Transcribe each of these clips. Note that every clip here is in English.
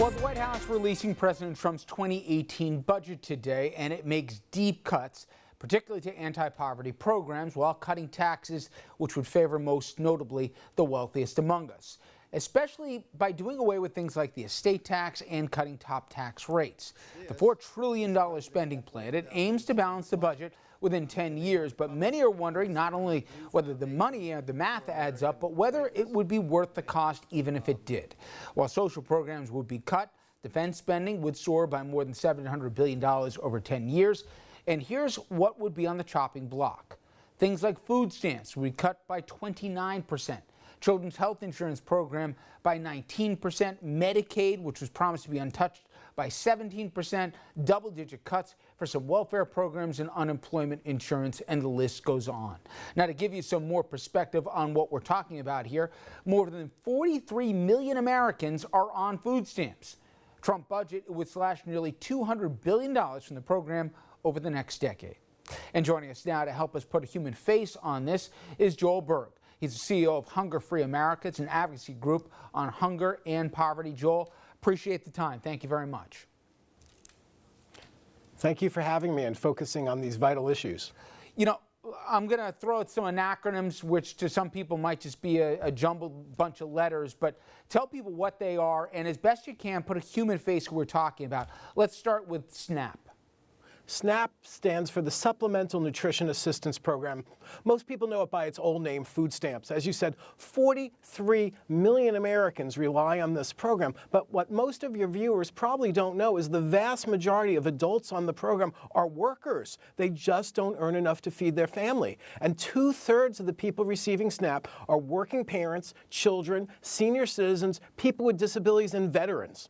Well, the White House releasing President Trump's 2018 budget today, and it makes deep cuts, particularly to anti-poverty programs, while cutting taxes, which would favor most notably the wealthiest among us, especially by doing away with things like the estate tax and cutting top tax rates. The $4 trillion spending plan, it aims to balance the budget within 10 years, but many are wondering not only whether the money or the math adds up, but whether it would be worth the cost even if it did. While social programs would be cut, defense spending would soar by more than $700 billion over 10 years. And here's what would be on the chopping block. Things like food stamps would be cut by 29%. Children's health insurance program by 19%, Medicaid, which was promised to be untouched, by 17%, double-digit cuts for some welfare programs and unemployment insurance, and the list goes on. Now, to give you some more perspective on what we're talking about here, more than 43 million Americans are on food stamps. Trump budget would slash nearly $200 billion from the program over the next decade. And joining us now to help us put a human face on this is Joel Berg. He's the CEO of Hunger Free America. It's an advocacy group on hunger and poverty. Joel, appreciate the time. Thank you very much. Thank you for having me and focusing on these vital issues. You know, I'm going to throw out some acronyms, which to some people might just be a jumbled bunch of letters, but tell people what they are and as best you can put a human face who we're talking about. Let's start with SNAP. SNAP stands for the Supplemental Nutrition Assistance Program. Most people know it by its old name, food stamps. As you said, 43 million Americans rely on this program. But what most of your viewers probably don't know is the vast majority of adults on the program are workers. They just don't earn enough to feed their family. And 2/3 of the people receiving SNAP are working parents, children, senior citizens, people with disabilities, and veterans.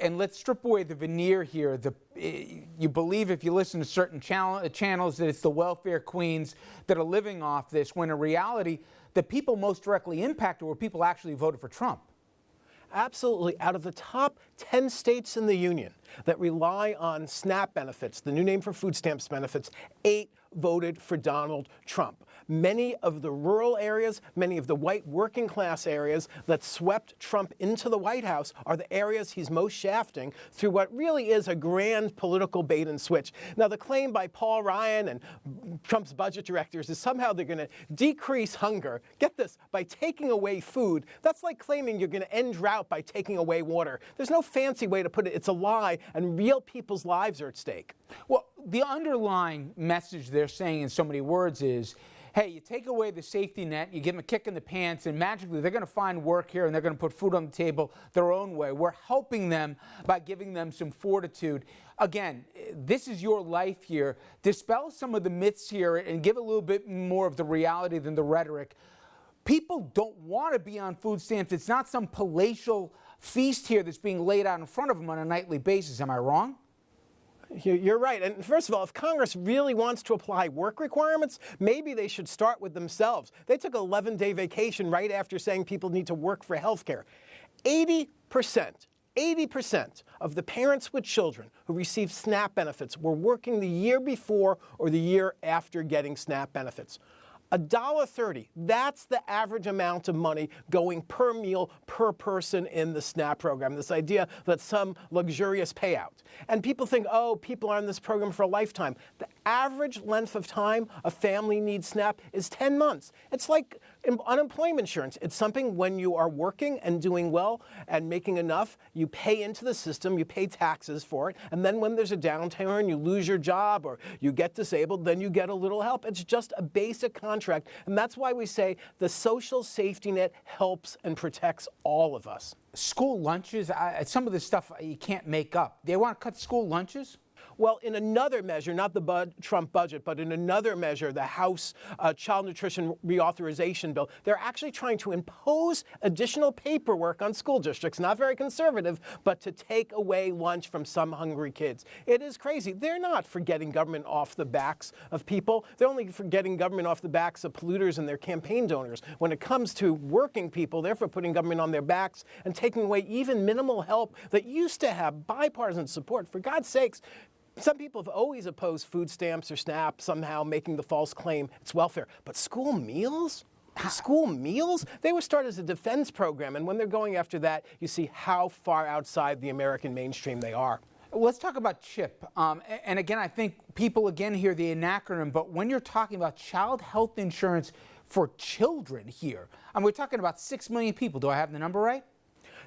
And let's strip away the veneer here. You believe, if you listen to certain channels, that it's the welfare queens that are living off this, when in reality, the people most directly impacted were people actually voted for Trump. Absolutely. Out of the top 10 states in the union that rely on SNAP benefits, the new name for food stamps benefits, 8 voted for Donald Trump. Many of the rural areas, many of the white working class areas that swept Trump into the White House are the areas he's most shafting through what really is a grand political bait and switch. Now, the claim by Paul Ryan and Trump's budget directors is somehow they're going to decrease hunger, get this, by taking away food. That's like claiming you're going to end drought by taking away water. There's no fancy way to put it. It's a lie, and real people's lives are at stake. Well, the underlying message they're saying in so many words is, hey, you take away the safety net, you give them a kick in the pants, and magically they're going to find work here and they're going to put food on the table their own way. We're helping them by giving them some fortitude. Again, this is your life here. Dispel some of the myths here and give a little bit more of the reality than the rhetoric. People don't want to be on food stamps. It's not some palatial feast here that's being laid out in front of them on a nightly basis. Am I wrong? You're right. And first of all, if Congress really wants to apply work requirements, maybe they should start with themselves. They took an 11-day vacation right after saying people need to work for health care. 80% of the parents with children who receive SNAP benefits were working the year before or the year after getting SNAP benefits. $1.30, that's the average amount of money going per meal per person in the SNAP program, this idea that some luxurious payout. And people think, oh, people are in this program for a lifetime. The average length of time a family needs SNAP is 10 months. It's like unemployment insurance. It's something when you are working and doing well and making enough, you pay into the system, you pay taxes for it, and then when there's a downturn, you lose your job or you get disabled, then you get a little help. It's just a basic contract, and that's why we say the social safety net helps and protects all of us. School lunches, some of this stuff you can't make up. They want to cut school lunches? Well, in another measure, not the Trump budget, but in another measure, the House Child Nutrition Reauthorization Bill, they're actually trying to impose additional paperwork on school districts, not very conservative, but to take away lunch from some hungry kids. It is crazy. They're not for getting government off the backs of people. They're only for getting government off the backs of polluters and their campaign donors. When it comes to working people, they're for putting government on their backs and taking away even minimal help that used to have bipartisan support. For God's sakes, some people have always opposed food stamps or SNAP, somehow making the false claim it's welfare. But school meals? School meals? They were started as a defense program, and when they're going after that, you see how far outside the American mainstream they are. Let's talk about CHIP. And again, I think people again hear the acronym, but when you're talking about child health insurance for children here, we're talking about 6 million people. Do I have the number right?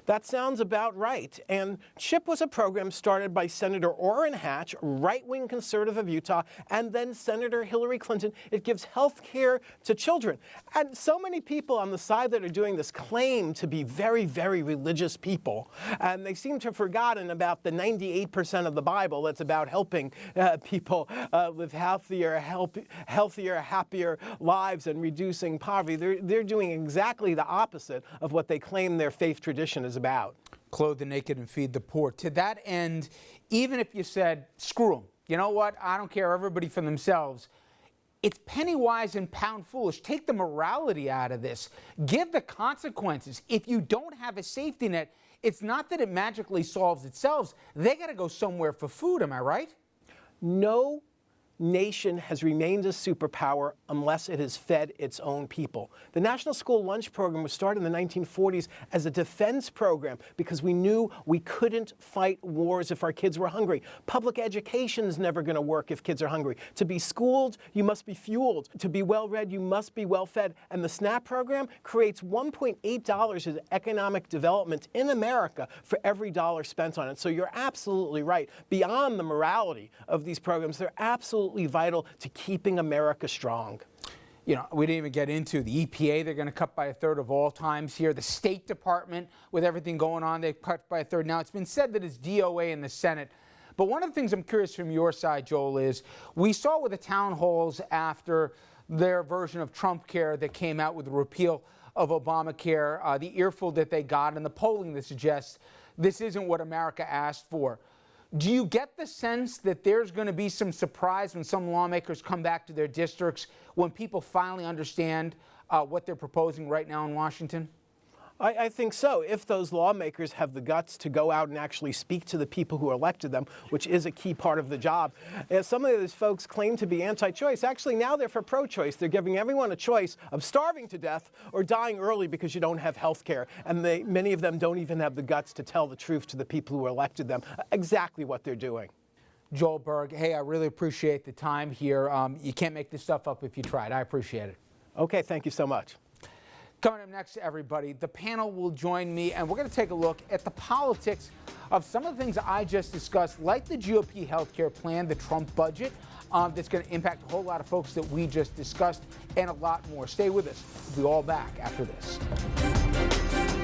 That sounds about right. And CHIP was a program started by Senator Orrin Hatch, right-wing conservative of Utah, and then Senator Hillary Clinton. It gives health care to children. And so many people on the side that are doing this claim to be very, very religious people. And they seem to have forgotten about the 98% of the Bible that's about helping people live healthier, happier lives and reducing poverty. They're doing exactly the opposite of what they claim their faith tradition is about. Clothe the naked and feed the poor. To that end, even if you said, screw them, you know what, I don't care, everybody for themselves, it's penny wise and pound foolish. Take the morality out of this. Give the consequences. If you don't have a safety net, it's not that it magically solves itself. They got to go somewhere for food, am I right? No nation has remained a superpower unless it has fed its own people. The National School Lunch Program was started in the 1940s as a defense program because we knew we couldn't fight wars if our kids were hungry. Public education is never going to work if kids are hungry. To be schooled, you must be fueled. To be well-read, you must be well-fed. And the SNAP program creates $1.8 in economic development in America for every dollar spent on it. So you're absolutely right. Beyond the morality of these programs, they're absolutely vital to keeping America strong. You know, we didn't even get into the EPA. They're going to cut by a third of all times here. The State Department, with everything going on, they cut by a third. Now, it's been said that it's DOA in the Senate. But one of the things I'm curious from your side, Joel, is we saw with the town halls after their version of Trump Care that came out with the repeal of Obamacare, the earful that they got and the polling that suggests this isn't what America asked for. Do you get the sense that there's going to be some surprise when some lawmakers come back to their districts when people finally understand what they're proposing right now in Washington? I think so, if those lawmakers have the guts to go out and actually speak to the people who elected them, which is a key part of the job. Some of these folks claim to be anti-choice. Actually, now they're for pro-choice. They're giving everyone a choice of starving to death or dying early because you don't have health care. And many of them don't even have the guts to tell the truth to the people who elected them. Exactly what they're doing. Joel Berg, hey, I really appreciate the time here. You can't make this stuff up if you tried. I appreciate it. Okay, thank you so much. Coming up next, everybody, the panel will join me, and we're going to take a look at the politics of some of the things I just discussed, like the GOP healthcare plan, the Trump budget, that's going to impact a whole lot of folks that we just discussed, and a lot more. Stay with us. We'll be all back after this.